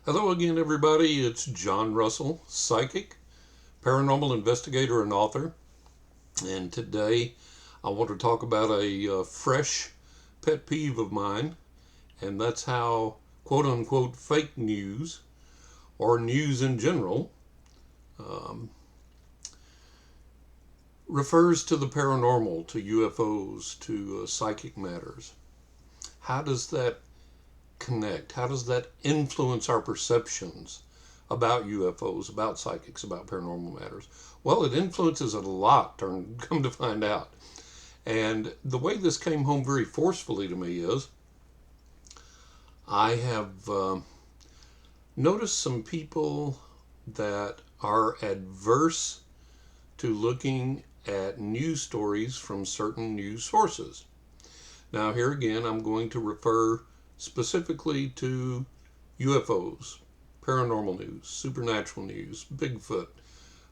Hello again, everybody. It's John Russell, psychic, paranormal investigator, and author. And today I want to talk about a fresh pet peeve of mine, and that's how quote unquote fake news or news in general um, refers to the paranormal, to UFOs, to psychic matters. How does that connect? How does that influence our perceptions about UFOs, about psychics, about paranormal matters? Well, it influences it a lot, come to find out. And the way this came home very forcefully to me is I have noticed some people that are adverse to looking at news stories from certain news sources. Now, here again, I'm going to refer specifically to UFOs, paranormal news, supernatural news, Bigfoot,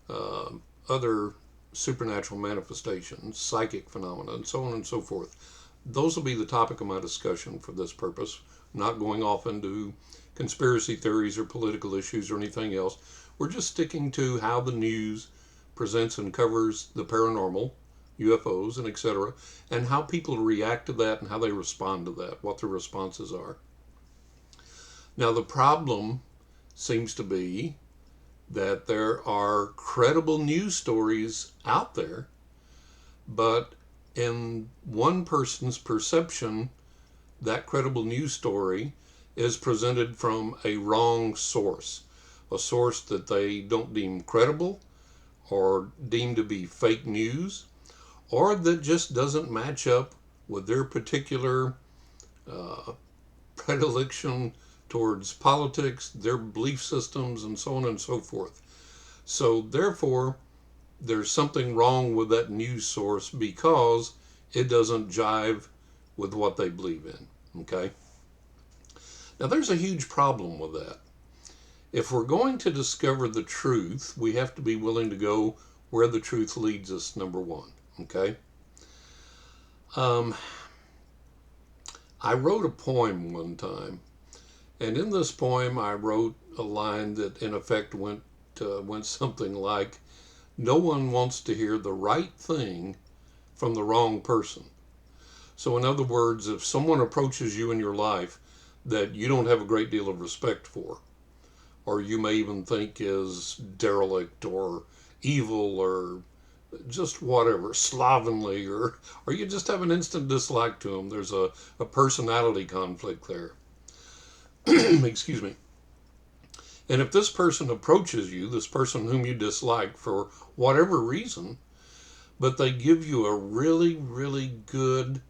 uh, other supernatural manifestations, psychic phenomena, and so on and so forth. Those will be the topic of my discussion for this purpose, not going off into conspiracy theories or political issues or anything else. We're just sticking to how the news presents and covers the paranormal, UFOs, and etc., and how people react to that and how they respond to that, what their responses are. Now, the problem seems to be that there are credible news stories out there, but in one person's perception, that credible news story is presented from a wrong source, a source that they don't deem credible or deem to be fake news, or that just doesn't match up with their particular uh, predilection towards politics, their belief systems, and so on and so forth. So, therefore, there's something wrong with that news source because it doesn't jive with what they believe in. Okay? Now, there's a huge problem with that. If we're going to discover the truth, we have to be willing to go where the truth leads us, number one. Okay? I wrote a poem one time, and in this poem I wrote a line that in effect went something like, "No one wants to hear the right thing from the wrong person." So in other words, if someone approaches you in your life that you don't have a great deal of respect for, or you may even think is derelict or evil or just whatever, slovenly, or you just have an instant dislike to them, there's a personality conflict there. Excuse me. And if this person approaches you, this person whom you dislike for whatever reason, but they give you a really, really good,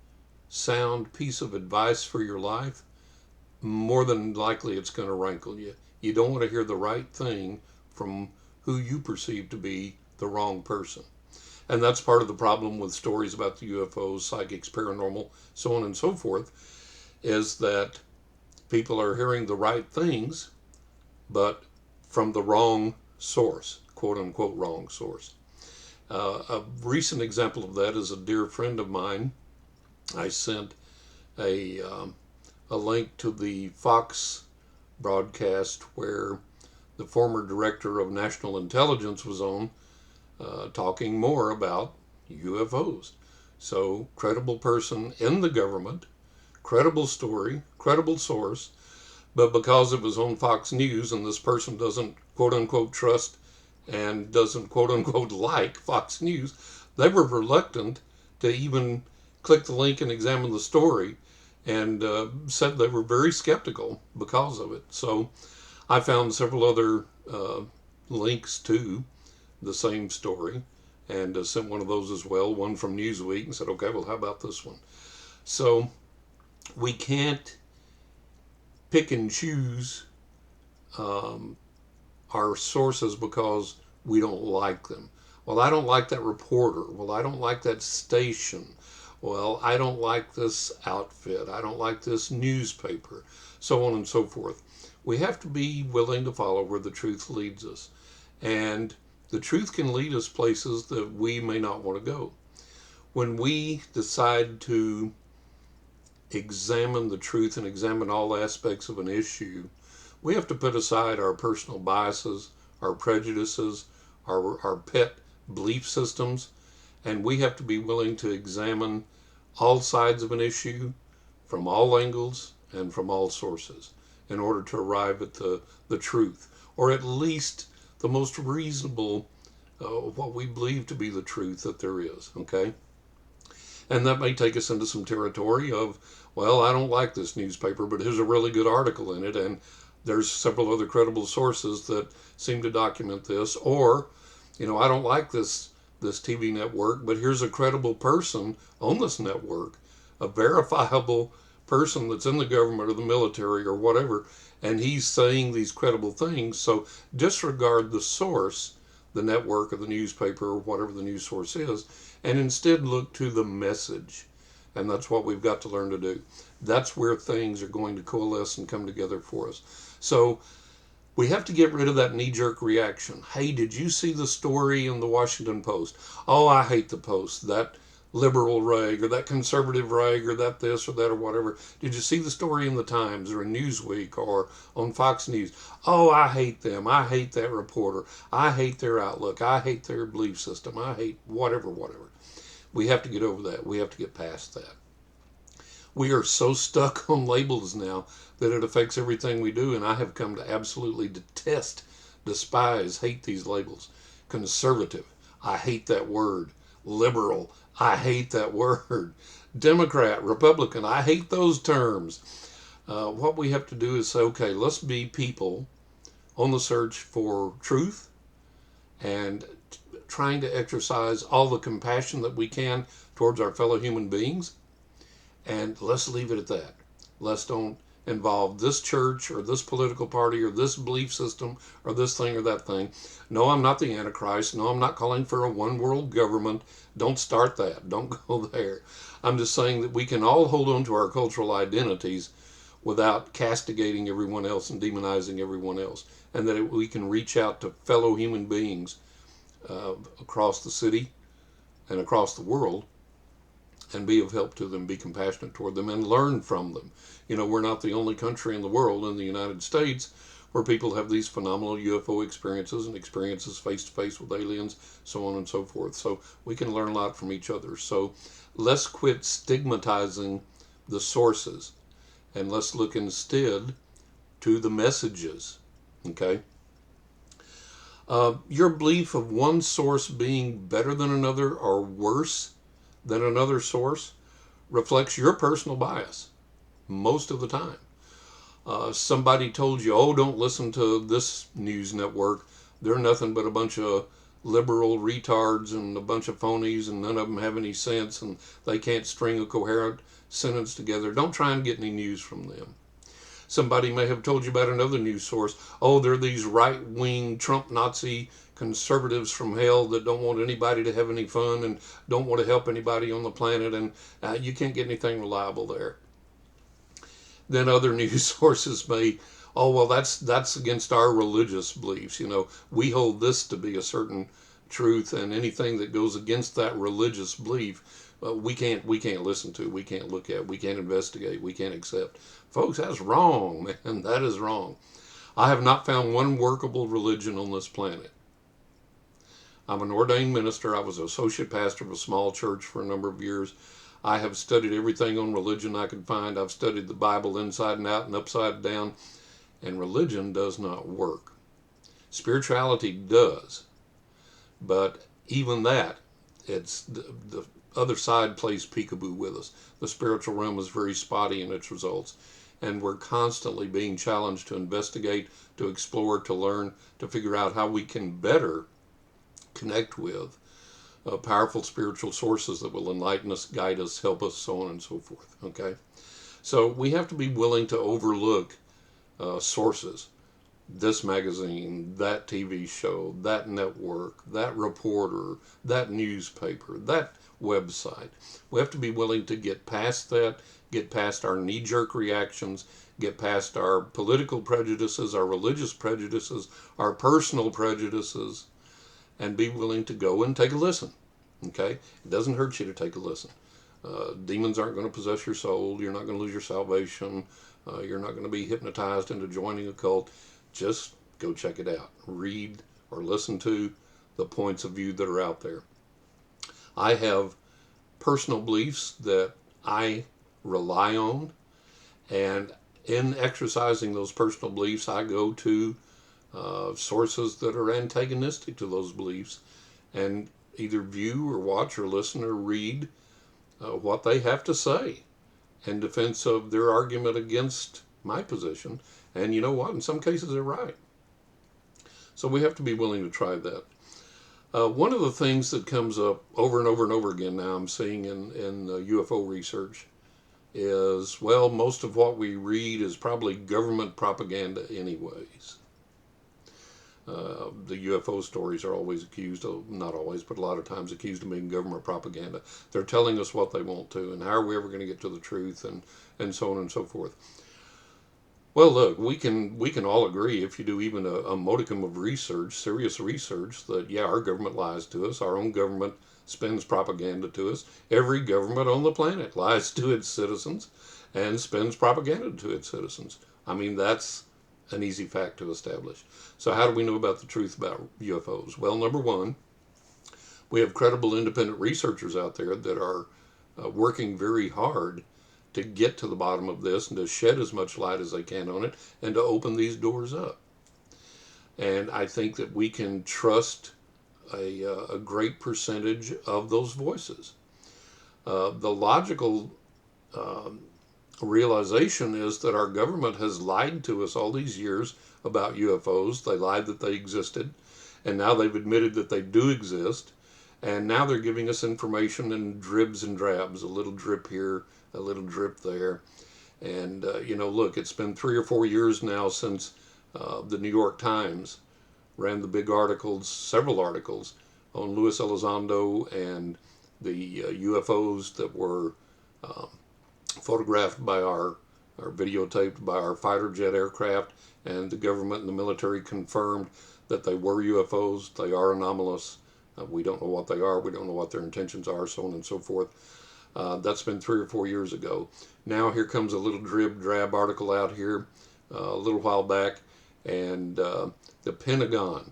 sound piece of advice for your life, more than likely it's going to rankle you. You don't want to hear the right thing from who you perceive to be the wrong person. And that's part of the problem with stories about the UFOs, psychics, paranormal, so on and so forth, is that people are hearing the right things, but from the wrong source, quote unquote wrong source. A recent example of that is a dear friend of mine. I sent a link to the Fox broadcast where the former director of national intelligence was on, talking more about UFOs. So, credible person in the government, credible story, credible source, but because it was on Fox News and this person doesn't quote unquote trust and doesn't quote unquote like Fox News, they were reluctant to even click the link and examine the story, and said they were very skeptical because of it. So I found several other links to the same story and sent one of those as well, one from Newsweek, and said, okay, well, how about this one? So we can't pick and choose our sources because we don't like them. Well, I don't like that reporter. Well, I don't like that station. Well, I don't like this outfit. I don't like this newspaper, so on and so forth. We have to be willing to follow where the truth leads us. And the truth can lead us places that we may not want to go. When we decide to examine the truth and examine all aspects of an issue, We have to put aside our personal biases, our prejudices, our pet belief systems, and we have to be willing to examine all sides of an issue from all angles and from all sources in order to arrive at the truth, or at least the most reasonable, what we believe to be the truth that there is, okay? And that may take us into some territory of, well, I don't like this newspaper, but here's a really good article in it, and there's several other credible sources that seem to document this. Or, I don't like this TV network, but here's a credible person on this network, a verifiable person that's in the government or the military or whatever, and he's saying these credible things. So disregard the source, the network or the newspaper or whatever the news source is, and instead look to the message. And that's what we've got to learn to do. That's where things are going to coalesce and come together for us. So we have to get rid of that knee-jerk reaction. Hey, did you see the story in the Washington Post? Oh, I hate the Post. That liberal rag or that conservative rag or that this or that or whatever. Did you see the story in the Times or in Newsweek or on Fox News? Oh, I hate them. I hate that reporter. I hate their outlook. I hate their belief system. I hate whatever. We have to get over that. We have to get past that. We are so stuck on labels now that it affects everything we do, and I have come to absolutely detest, despise, hate these labels. Conservative, I hate that word. Liberal, I hate that word. Democrat, Republican, I hate those terms. What we have to do is say, okay, let's be people on the search for truth and trying to exercise all the compassion that we can towards our fellow human beings. And let's leave it at that. Let's don't involve this church or this political party or this belief system or this thing or that thing. No, I'm not the Antichrist. No, I'm not calling for a one world government. Don't start that. Don't go there. I'm just saying that we can all hold on to our cultural identities without castigating everyone else and demonizing everyone else. And that we can reach out to fellow human beings across the city and across the world and be of help to them, be compassionate toward them, and learn from them. We're not the only country in the world, in the United States, where people have these phenomenal UFO experiences and experiences face-to-face with aliens, so on and so forth. So we can learn a lot from each other. So let's quit stigmatizing the sources, and let's look instead to the messages, okay? Your belief of one source being better than another or worse than another source reflects your personal bias most of the time. Somebody told you, oh, don't listen to this news network. They're nothing but a bunch of liberal retards and a bunch of phonies, and none of them have any sense, and they can't string a coherent sentence together. Don't try and get any news from them. Somebody may have told you about another news source. Oh, they're these right-wing Trump Nazi conservatives from hell that don't want anybody to have any fun and don't want to help anybody on the planet, and you can't get anything reliable there. Then other news sources may, oh, well, that's against our religious beliefs. We hold this to be a certain truth, and anything that goes against that religious belief, we can't listen to, we can't look at, we can't investigate, we can't accept. Folks, that's wrong, man. That is wrong. I have not found one workable religion on this planet. I'm an ordained minister. I was an associate pastor of a small church for a number of years. I have studied everything on religion I could find. I've studied the Bible inside and out and upside down, and religion does not work. Spirituality does, but even that, it's the other side plays peekaboo with us. The spiritual realm is very spotty in its results, and we're constantly being challenged to investigate, to explore, to learn, to figure out how we can better connect with powerful spiritual sources that will enlighten us, guide us, help us, so on and so forth. Okay, so we have to be willing to overlook sources. This magazine, that TV show, that network, that reporter, that newspaper, that website. We have to be willing to get past that, get past our knee-jerk reactions, get past our political prejudices, our religious prejudices, our personal prejudices, and be willing to go and take a listen. Okay? It doesn't hurt you to take a listen. Demons aren't going to possess your soul. You're not going to lose your salvation. You're not going to be hypnotized into joining a cult. Just go check it out. Read or listen to the points of view that are out there. I have personal beliefs that I rely on, and in exercising those personal beliefs, I go to sources that are antagonistic to those beliefs and either view or watch or listen or read what they have to say in defense of their argument against my position. And you know what? In some cases, they're right. So we have to be willing to try that. One of the things that comes up over and over and over again now I'm seeing in UFO research is, well, most of what we read is probably government propaganda anyways. The UFO stories are always accused of, not always, but a lot of times accused of being government propaganda. They're telling us what they want to, and how are we ever going to get to the truth, and so on and so forth. Well, look, we can all agree, if you do even a modicum of research, serious research, that yeah, our government lies to us. Our own government spends propaganda to us. Every government on the planet lies to its citizens and spends propaganda to its citizens. I mean, that's an easy fact to establish. So how do we know about the truth about UFOs? Well, number one, we have credible independent researchers out there that are working very hard to get to the bottom of this and to shed as much light as they can on it and to open these doors up. And I think that we can trust a great percentage of those voices. The logical realization is that our government has lied to us all these years about UFOs. They lied that they existed, and now they've admitted that they do exist, and now they're giving us information in dribs and drabs, a little drip here, a little drip there. And look, it's been 3 or 4 years now since the New York Times ran the big articles, several articles, on Luis Elizondo and the UFOs that were photographed by or videotaped by our fighter jet aircraft, and the government and the military confirmed that they were UFOs. They are anomalous. We don't know what they are. We don't know what their intentions are, so on and so forth. That's been 3 or 4 years ago. Now here comes a little drab article out here a little while back, and the Pentagon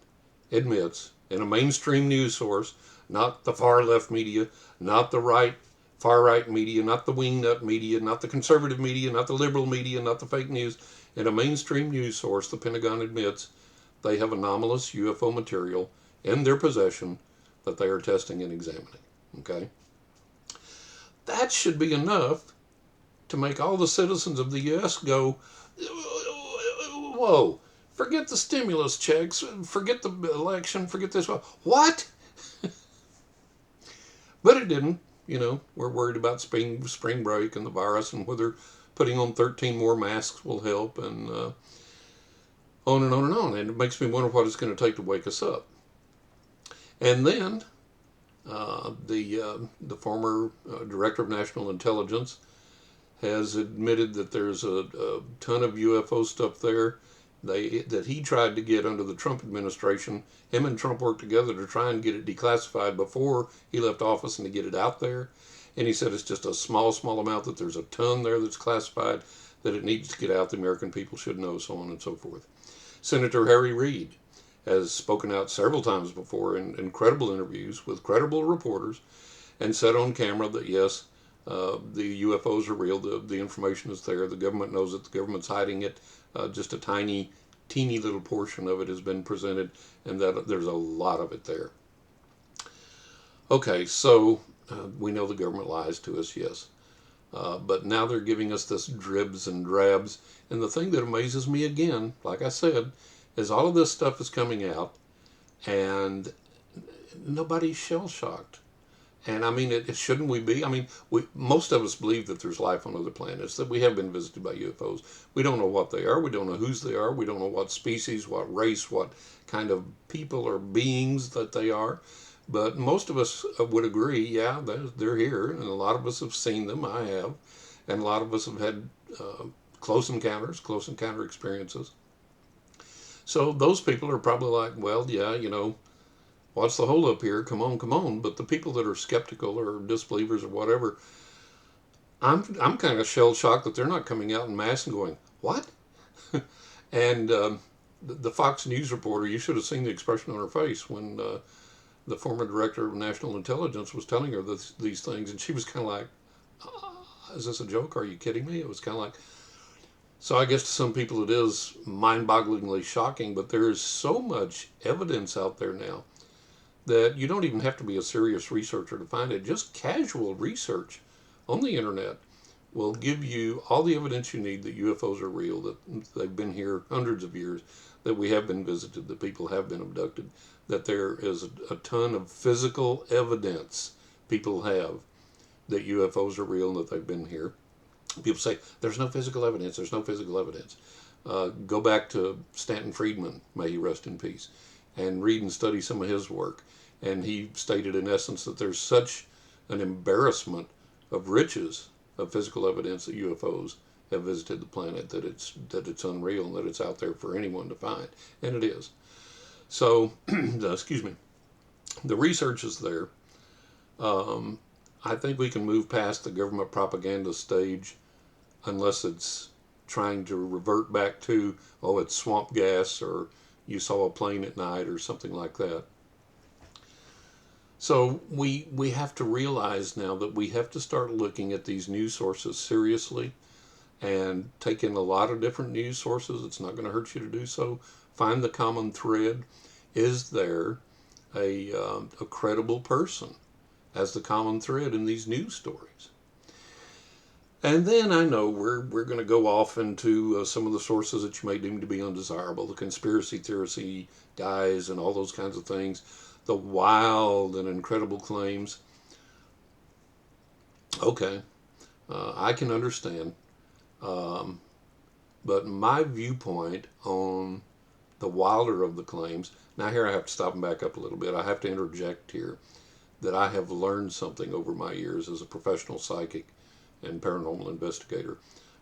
admits in a mainstream news source, not the far left media, not the far right media, not the wingnut media, not the conservative media, not the liberal media, not the fake news. In a mainstream news source, the Pentagon admits they have anomalous UFO material in their possession that they are testing and examining. Okay? That should be enough to make all the citizens of the U.S. go, whoa, forget the stimulus checks, forget the election, forget this. What? But it didn't. We're worried about spring break and the virus and whether putting on 13 more masks will help, and on and on and on. And it makes me wonder what it's going to take to wake us up. And then the former director of national intelligence has admitted that there's a ton of UFO stuff there that he tried to get under the Trump administration. Him and Trump worked together to try and get it declassified before he left office and to get it out there. And he said it's just a small amount, that there's a ton there that's classified, that it needs to get out. The American people should know, so on and so forth. Senator Harry Reid has spoken out several times before in credible interviews with credible reporters and said on camera that yes, the UFOs are real, the information is there, the government knows it, the government's hiding it, just a teeny little portion of it has been presented, and that there's a lot of it there. Okay, so we know the government lies to us, yes. But now they're giving us this dribs and drabs. And the thing that amazes me again, like I said, is all of this stuff is coming out and nobody's shell-shocked. And I mean, shouldn't we be? I mean, most of us believe that there's life on other planets, that we have been visited by UFOs. We don't know what they are. We don't know whose they are. We don't know what species, what race, what kind of people or beings that they are. But most of us would agree, yeah, they're here. And a lot of us have seen them. I have. And a lot of us have had close encounter experiences. So those people are probably like, well, yeah, what's the hold up here? Come on. But the people that are skeptical or disbelievers or whatever, I'm kind of shell shocked that they're not coming out in mass and going, what? And the Fox News reporter, you should have seen the expression on her face when the former director of national intelligence was telling her these things, and she was kind of like, is this a joke? Are you kidding me? It was kind of like, so I guess to some people it is mind-bogglingly shocking, but there is so much evidence out there now that you don't even have to be a serious researcher to find it. Just casual research on the internet will give you all the evidence you need that UFOs are real, that they've been here hundreds of years, that we have been visited, that people have been abducted, that there is a ton of physical evidence people have that UFOs are real and that they've been here. People say, there's no physical evidence, there's no physical evidence. Go back to Stanton Friedman, may he rest in peace, and read and study some of his work. And he stated in essence that there's such an embarrassment of riches of physical evidence that UFOs have visited the planet that it's unreal and that it's out there for anyone to find. And it is. So, excuse me, the research is there. I think we can move past the government propaganda stage unless it's trying to revert back to, oh, it's swamp gas or you saw a plane at night or something like that. So we have to realize now that we have to start looking at these news sources seriously and take in a lot of different news sources. It's not going to hurt you to do so. Find the common thread. Is there a credible person as the common thread in these news stories? And then I know we're going to go off into some of the sources that you may deem to be undesirable, the conspiracy theory guys and all those kinds of things, the wild and incredible claims. Okay, I can understand. But my viewpoint on the wilder of the claims, now here I have to stop and back up a little bit. I have to interject here that I have learned something over my years as a professional psychic and paranormal investigator.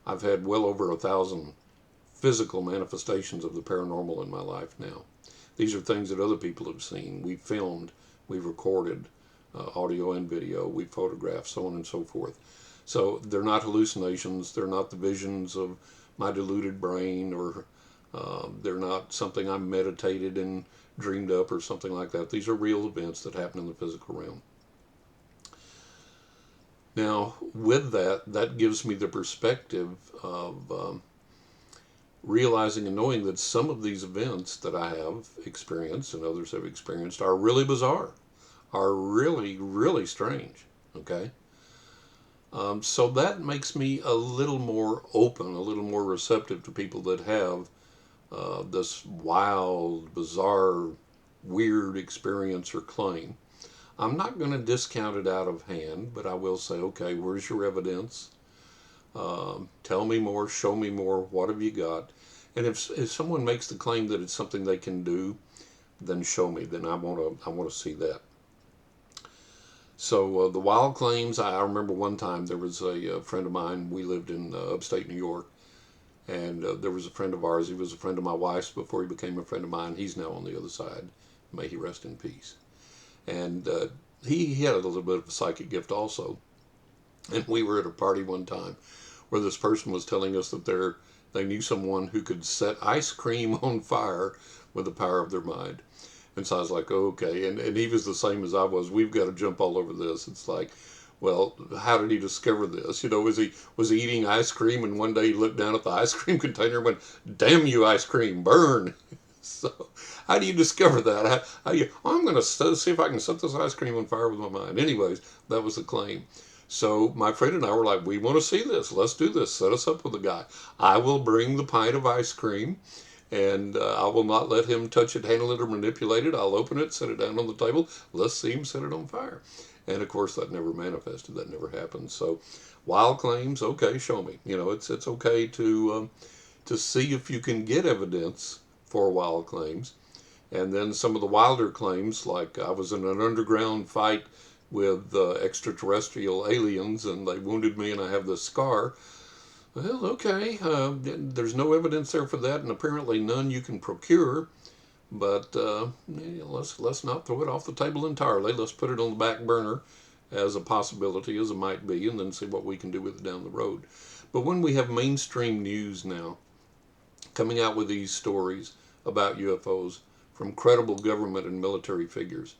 I've had well over 1,000 physical manifestations of the paranormal in my life now. These are things that other people have seen. We've filmed, we've recorded audio and video, we've photographed, so on and so forth. So they're not hallucinations, they're not the visions of my deluded brain, or they're not something I meditated and dreamed up or something like that. These are real events that happen in the physical realm. Now, with that gives me the perspective of realizing and knowing that some of these events that I have experienced and others have experienced are really bizarre, are really, really strange, okay? So that makes me a little more open, a little more receptive to people that have this wild, bizarre, weird experience or claim. I'm not going to discount it out of hand, but I will say, okay, where's your evidence? Tell me more, show me more, what have you got? And if someone makes the claim that it's something they can do, then show me, then I want to see that. So the wild claims, I remember one time there was a friend of mine, we lived in upstate New York, and there was a friend of ours, he was a friend of my wife's before he became a friend of mine. He's now on the other side. May he rest in peace. And he had a little bit of a psychic gift also. And we were at a party one time where this person was telling us that they knew someone who could set ice cream on fire with the power of their mind. And so I was like, okay. And he was the same as I was. We've got to jump all over this. It's like, well, how did he discover this? You know, was he eating ice cream and one day he looked down at the ice cream container and went, damn you, ice cream, burn. So how do you discover that? I'm going to see if I can set this ice cream on fire with my mind. Anyways, that was the claim. So my friend and I were like, we want to see this. Let's do this. Set us up with the guy. I will bring the pint of ice cream, and I will not let him touch it, handle it, or manipulate it. I'll open it, set it down on the table. Let's see him set it on fire. And of course, that never manifested. That never happened. So wild claims, okay, show me. You know, it's okay to see if you can get evidence for wild claims. And then some of the wilder claims, like I was in an underground fight with extraterrestrial aliens and they wounded me and I have this scar. Well, okay, there's no evidence there for that, and apparently none you can procure. But let's not throw it off the table entirely. Let's put it on the back burner as a possibility, as it might be, and then see what we can do with it down the road. But when we have mainstream news now coming out with these stories about UFOs from credible government and military figures,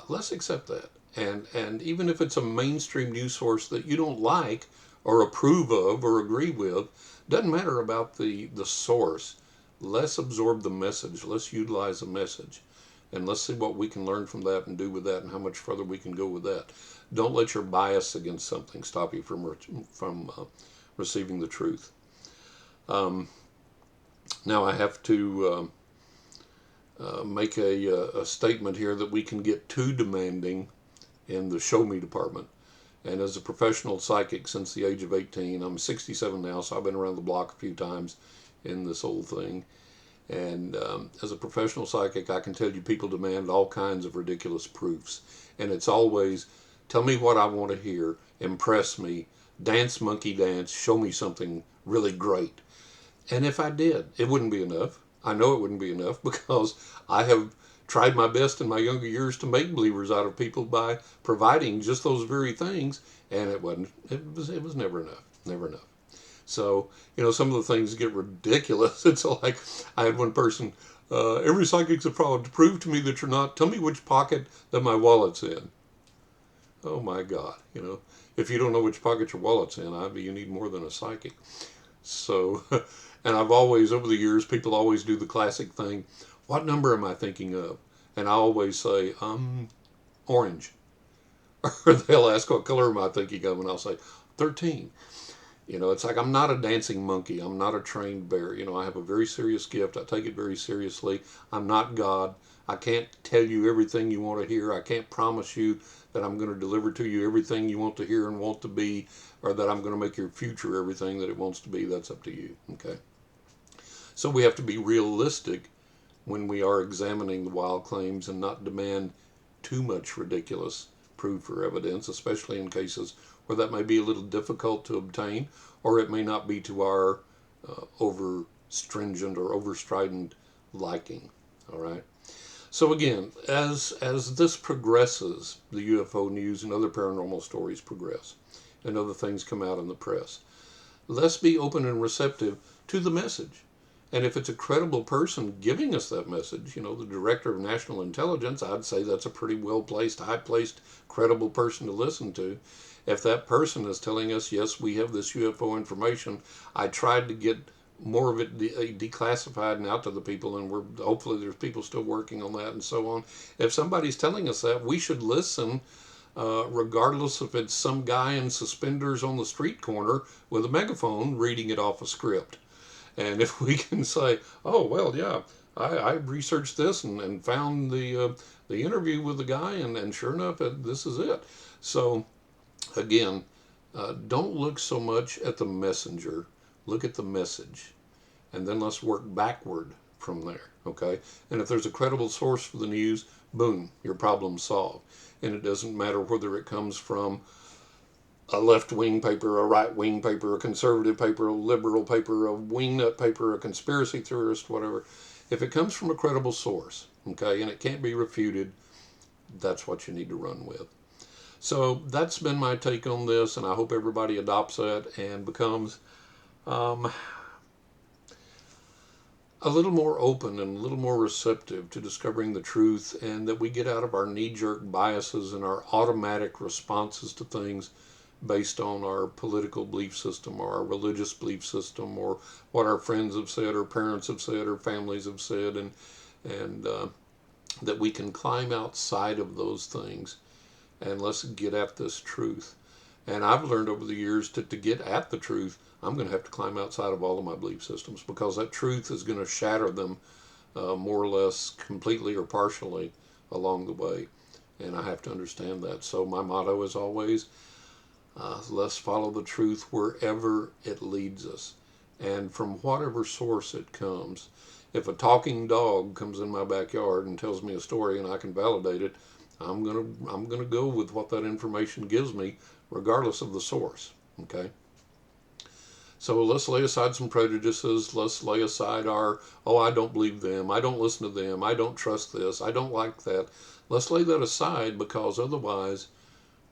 let's accept that. And even if it's a mainstream news source that you don't like or approve of or agree with, doesn't matter about the source. Let's absorb the message. Let's utilize the message. And let's see what we can learn from that and do with that and how much further we can go with that. Don't let your bias against something stop you from receiving the truth. Now I have to make a statement here that we can get too demanding in the show me department. And as a professional psychic since the age of 18, I'm 67 now, so I've been around the block a few times in this whole thing. And as a professional psychic, I can tell you people demand all kinds of ridiculous proofs. And it's always, tell me what I want to hear, impress me, dance monkey dance, show me something really great. And if I did, it wouldn't be enough. I know it wouldn't be enough because I have tried my best in my younger years to make believers out of people by providing just those very things, and it wasn't. It was never enough. Never enough. So, some of the things get ridiculous. It's like, I had one person, every psychic's a fraud. To prove to me that you're not, tell me which pocket that my wallet's in. Oh my God, if you don't know which pocket your wallet's in, you need more than a psychic. So, and I've always, over the years, people always do the classic thing, what number am I thinking of? And I always say, orange. Or they'll ask, what color am I thinking of? And I'll say, 13. It's like, I'm not a dancing monkey. I'm not a trained bear. I have a very serious gift. I take it very seriously. I'm not God. I can't tell you everything you want to hear. I can't promise you that I'm going to deliver to you everything you want to hear and want to be, or that I'm going to make your future everything that it wants to be. That's up to you. Okay. So we have to be realistic when we are examining the wild claims and not demand too much ridiculous proof or evidence, especially in cases where that may be a little difficult to obtain, or it may not be to our over stringent or over strident liking. All right. So again, as this progresses, the UFO news and other paranormal stories progress, and other things come out in the press, let's be open and receptive to the message. And if it's a credible person giving us that message, the director of national intelligence, I'd say that's a pretty well-placed, high-placed, credible person to listen to. If that person is telling us, yes, we have this UFO information, I tried to get more of it declassified and out to the people, and hopefully there's people still working on that and so on. If somebody's telling us that, we should listen, regardless if it's some guy in suspenders on the street corner with a megaphone reading it off a script. And if we can say, oh, well, yeah, I researched this and found the interview with the guy, and sure enough, this is it. So, again, don't look so much at the messenger. Look at the message. And then let's work backward from there, okay? And if there's a credible source for the news, boom, your problem's solved. And it doesn't matter whether it comes from a left-wing paper, a right-wing paper, a conservative paper, a liberal paper, a wingnut paper, a conspiracy theorist, whatever. If it comes from a credible source, okay, and it can't be refuted, that's what you need to run with. So that's been my take on this, and I hope everybody adopts that and becomes a little more open and a little more receptive to discovering the truth, and that we get out of our knee-jerk biases and our automatic responses to things based on our political belief system or our religious belief system or what our friends have said or parents have said or families have said, and that we can climb outside of those things and let's get at this truth. And I've learned over the years to get at the truth, I'm going to have to climb outside of all of my belief systems, because that truth is going to shatter them more or less completely or partially along the way. And I have to understand that. So my motto is always, let's follow the truth wherever it leads us and from whatever source it comes. If a talking dog comes in my backyard and tells me a story and I can validate it, I'm gonna go with what that information gives me, regardless of the source. Okay. So let's lay aside some prejudices. Let's lay aside our, oh, I don't believe them, I don't listen to them, I don't trust this, I don't like that. Let's lay that aside, because otherwise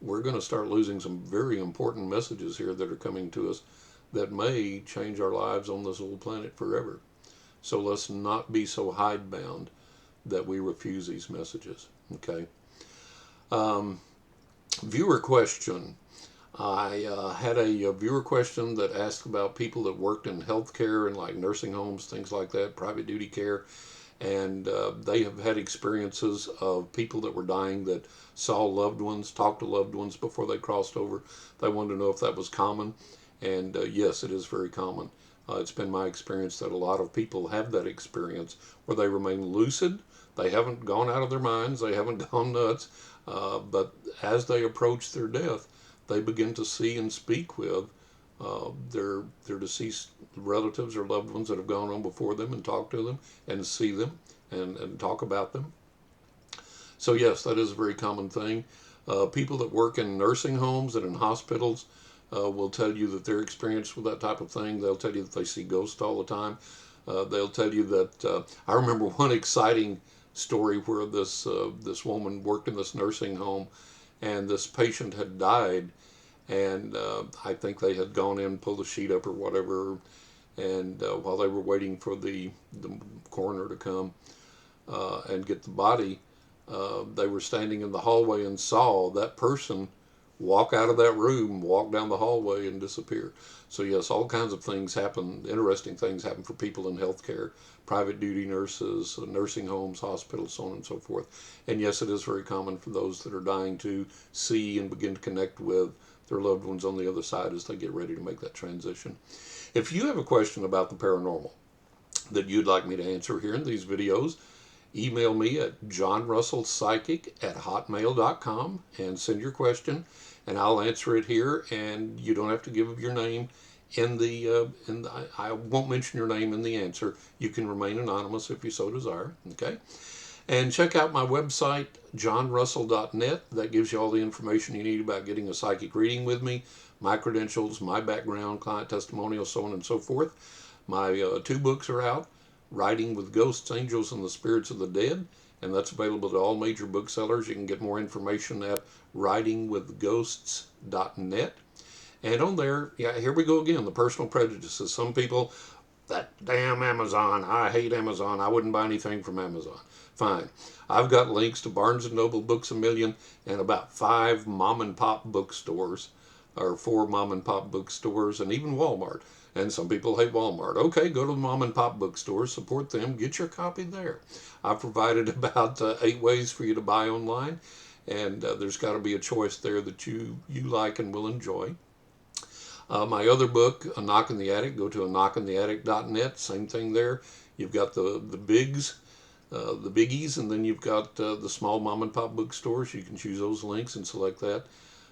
we're going to start losing some very important messages here that are coming to us that may change our lives on this old planet forever. So let's not be so hidebound that we refuse these messages. Okay. Viewer question. I had a viewer question that asked about people that worked in healthcare and like nursing homes, things like that, private duty care, and they have had experiences of people that were dying that saw loved ones, talked to loved ones before they crossed over. They wanted to know if that was common, and yes, it is very common. It's been my experience that a lot of people have that experience where they remain lucid. They haven't gone out of their minds. They haven't gone nuts. But as they approach their death, they begin to see and speak with their deceased relatives or loved ones that have gone on before them and talk to them and see them and talk about them. So yes, that is a very common thing. People that work in nursing homes and in hospitals will tell you that they're experienced with that type of thing. They'll tell you that they see ghosts all the time. They'll tell you that I remember one exciting story where this woman worked in this nursing home, and this patient had died, and I think they had gone in, pulled the sheet up or whatever, and while they were waiting for the coroner to come and get the body, they were standing in the hallway and saw that person walk out of that room, walk down the hallway, and disappear. So yes, all kinds of things happen, interesting things happen for people in healthcare, private duty nurses, nursing homes, hospitals, so on and so forth. And yes, it is very common for those that are dying to see and begin to connect with their loved ones on the other side as they get ready to make that transition. If you have a question about the paranormal that you'd like me to answer here in these videos, email me at johnrussellpsychic@hotmail.com and send your question, and I'll answer it here. And you don't have to give your name I won't mention your name in the answer. You can remain anonymous if you so desire. Okay. And check out my website, johnrussell.net. That gives you all the information you need about getting a psychic reading with me, my credentials, my background, client testimonials, so on and so forth. My 2 books are out, Writing with Ghosts, Angels, and the Spirits of the Dead, and that's available to all major booksellers. You can get more information at writingwithghosts.net. And on there, yeah, here we go again, the personal prejudices. Some people, that damn Amazon, I hate Amazon, I wouldn't buy anything from Amazon. Fine. I've got links to Barnes & Noble, Books A Million, and about 5 mom and pop bookstores, or 4 mom and pop bookstores, and even Walmart. And some people hate Walmart. Okay, go to the mom and pop bookstores, support them, get your copy there. I've provided about 8 ways for you to buy online, and there's got to be a choice there that you like and will enjoy. My other book, A Knock in the Attic, go to aknockintheattic.net. Same thing there. You've got the biggies, and then you've got the small mom and pop bookstores. You can choose those links and select that.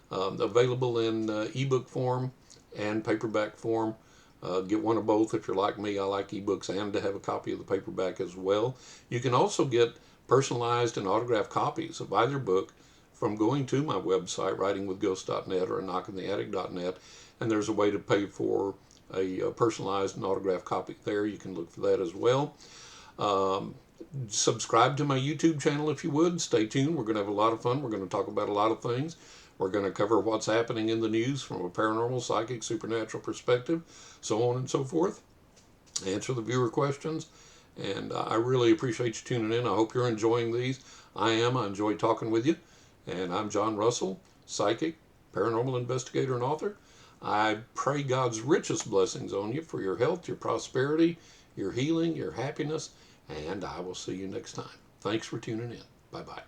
Available in ebook form and paperback form. Get one of both if you're like me. I like ebooks and to have a copy of the paperback as well. You can also get personalized and autographed copies of either book from going to my website, writingwithghosts.net or aknockintheattic.net. And there's a way to pay for a personalized and autographed copy there. You can look for that as well. Subscribe to my YouTube channel if you would. Stay tuned. We're going to have a lot of fun. We're going to talk about a lot of things. We're going to cover what's happening in the news from a paranormal, psychic, supernatural perspective, so on and so forth. Answer the viewer questions. And I really appreciate you tuning in. I hope you're enjoying these. I am. I enjoy talking with you. And I'm John Russell, psychic, paranormal investigator, and author. I pray God's richest blessings on you for your health, your prosperity, your healing, your happiness, and I will see you next time. Thanks for tuning in. Bye-bye.